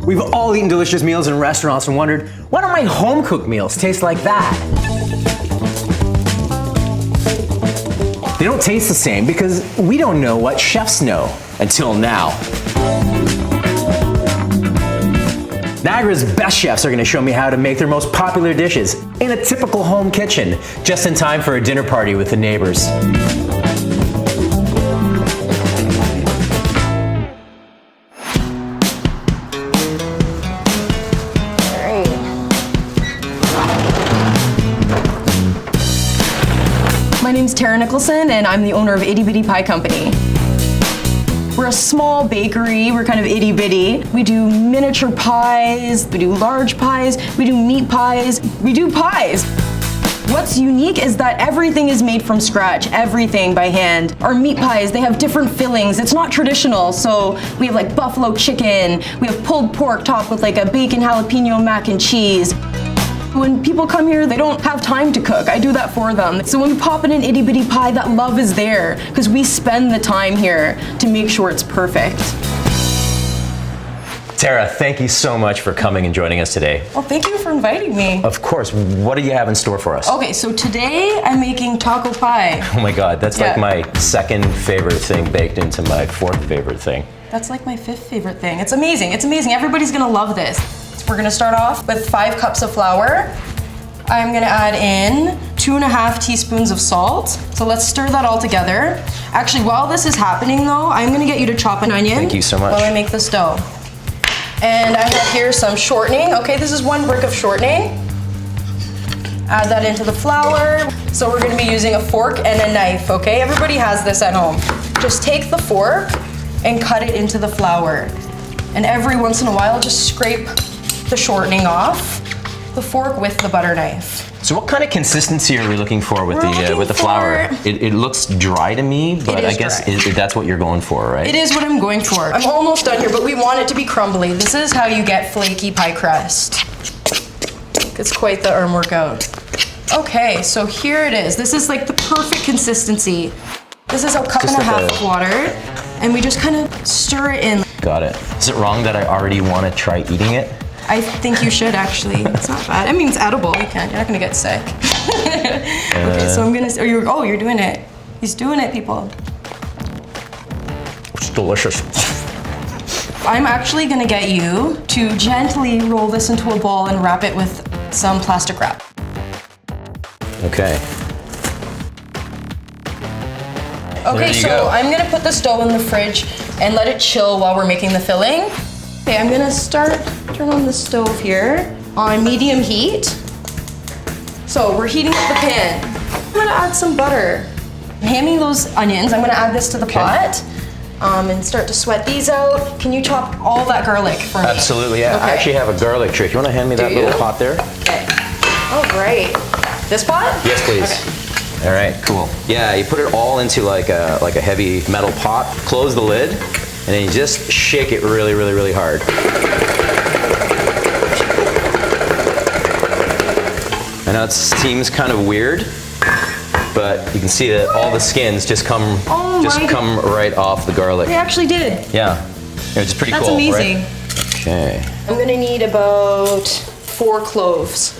We've all eaten delicious meals in restaurants and wondered, why don't my home-cooked meals taste like that? They don't taste the same because we don't know what chefs know until now. Niagara's best chefs are going to show me how to make their most popular dishes in a typical home kitchen, just in time for a dinner party with the neighbors. My name's Nicholson, and I'm the owner of Itty Bitty Pie Company. We're a small bakery, we're kind of itty bitty. We do miniature pies, we do large pies, we do meat pies, we do pies. What's unique is that everything is made from scratch, everything by hand. Our meat pies, they have different fillings. It's not traditional, so we have like buffalo chicken, we have pulled pork topped with like a bacon jalapeno mac and cheese. When people come here, they don't have time to cook. I do that for them. So when we pop in an itty bitty pie, that love is there because we spend the time here to make sure it's perfect. Tara, thank you so much for coming and joining us today. Well, thank you for inviting me. Of course. What do you have in store for us? Okay, so today I'm making taco pie. Oh my God, that's like my second favorite thing baked into my fourth favorite thing. That's like my fifth favorite thing. It's amazing. It's amazing. Everybody's gonna love this. We're gonna start off with 5 cups of flour. I'm gonna add in 2.5 teaspoons of salt. So let's stir that all together. Actually, while this is happening though, I'm gonna get you to chop an onion. Thank you so much. While I make this dough. And I have here some shortening. Okay, this is 1 brick of shortening. Add that into the flour. So we're gonna be using a fork and a knife, okay? Everybody has this at home. Just take the fork and cut it into the flour. And every once in a while, just scrape the shortening off the fork with the butter knife. So what kind of consistency are we looking for with the flour? It looks dry to me, but I guess that's what you're going for, right? It is what I'm going for. I'm almost done here, but we want it to be crumbly. This is how you get flaky pie crust. It's quite the arm workout. Okay, so here it is. This is like the perfect consistency. This is a cup and a half of water, and we just kind of stir it in. Got it. Is it wrong that I already want to try eating it? I think you should actually. It's not bad. I mean, it's edible. You can't. You're not gonna get sick. Okay, so I'm gonna. Oh, you're doing it. He's doing it, people. It's delicious. I'm actually gonna get you to gently roll this into a ball and wrap it with some plastic wrap. Okay. Okay, so I'm gonna put this dough in the fridge and let it chill while we're making the filling. Okay, I'm gonna turn on the stove here on medium heat. So we're heating up the pan. I'm gonna add some butter. Hand me those onions. I'm gonna add this to the pot and start to sweat these out. Can you chop all that garlic for me? Absolutely, yeah. Okay. I actually have a garlic trick. You wanna hand me that little pot there? Okay. All right. This pot? Yes, please. Okay. All right, cool. Yeah, you put it all into like a heavy metal pot, close the lid, and then you just shake it really, really, really hard. I know it seems kind of weird, but you can see that all the skins just come right off the garlic. They actually did. Yeah, it's pretty cool. That's amazing. Right? Okay. I'm gonna need about 4 cloves.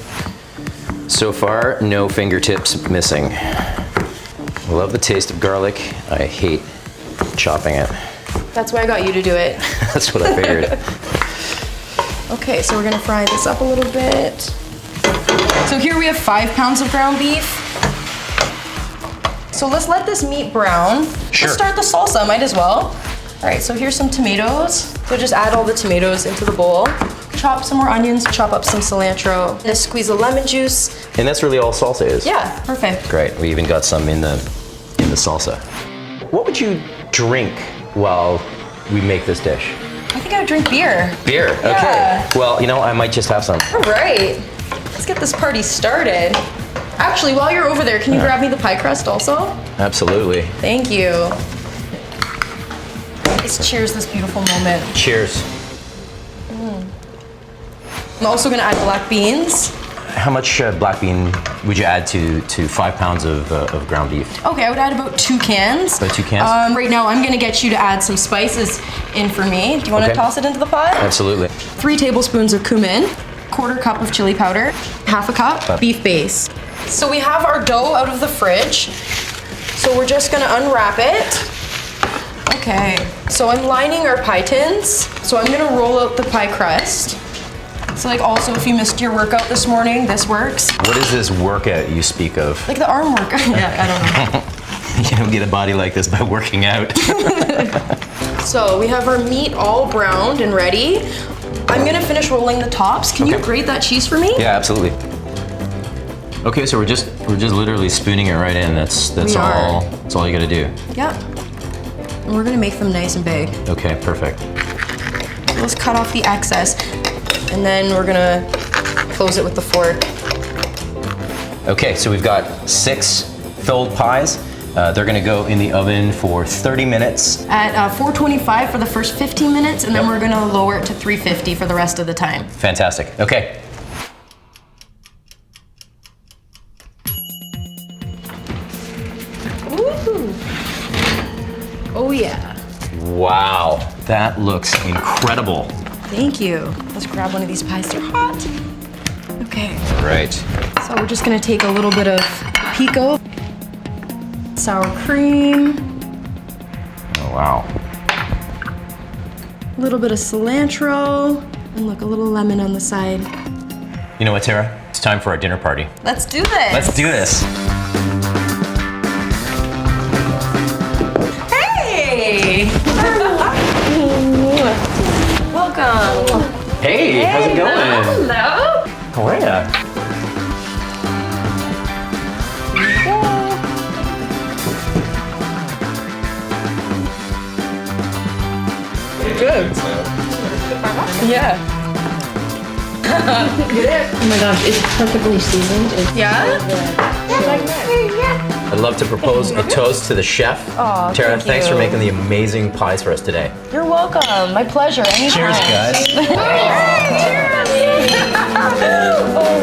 So far, no fingertips missing. I love the taste of garlic. I hate chopping it. That's why I got you to do it. That's what I figured. Okay, so we're gonna fry this up a little bit. So here we have 5 pounds of ground beef. So let's let this meat brown. Sure. Let's start the salsa, might as well. All right, so here's some tomatoes. So just add all the tomatoes into the bowl. Chop some more onions, chop up some cilantro, and a squeeze of lemon juice. And that's really all salsa is? Yeah, perfect. Great, we even got some in the salsa. What would you drink while we make this dish? I think I would drink beer. Beer, okay. Yeah. Well, you know, I might just have some. All right, let's get this party started. Actually, while you're over there, can you grab me the pie crust also? Absolutely. Thank you. Let's cheers this beautiful moment. Cheers. I'm also gonna add black beans. how much black bean would you add to 5 pounds of ground beef? Okay, I would add about 2 cans. About 2 cans? Right now, I'm gonna get you to add some spices in for me. Do you wanna Okay. toss it into the pot? Absolutely. 3 tablespoons of cumin, 1/4 cup of chili powder, 1/2 cup beef base. So we have our dough out of the fridge. So we're just gonna unwrap it. Okay, so I'm lining our pie tins. So I'm gonna roll out the pie crust. So like also if you missed your workout this morning, this works. What is this workout you speak of? Like the arm workout. Yeah, I don't know. You don't get a body like this by working out. So we have our meat all browned and ready. I'm gonna finish rolling the tops. Can you Okay. grate that cheese for me? Yeah, absolutely. Okay, so we're just literally spooning it right in. That's We are. all. That's all you gotta do. Yep. And we're gonna make them nice and big. Okay, perfect. Let's cut off the excess, and then we're gonna close it with the fork. Okay, so we've got 6 filled pies. They're gonna go in the oven for 30 minutes. At 425 for the first 15 minutes, and then Yep. we're gonna lower it to 350 for the rest of the time. Fantastic. Okay. Ooh. Oh yeah. Wow, that looks incredible. Thank you. Let's grab one of these pies. They're hot. Okay. Right. So we're just gonna take a little bit of pico, sour cream, Oh, wow. a little bit of cilantro, and look, a little lemon on the side. You know what, Tara? It's time for our dinner party. Let's do this. Let's do this. Hey! Welcome. Hey, how's it going? Hello. How are ya? Good. Yeah. Oh my gosh, it's perfectly seasoned. Yeah? I'd love to propose a toast to the chef. Aw, Tara, thank thanks you. for making the amazing pies for us today. You're welcome. My pleasure. Anytime. Cheers, guys. Cheers.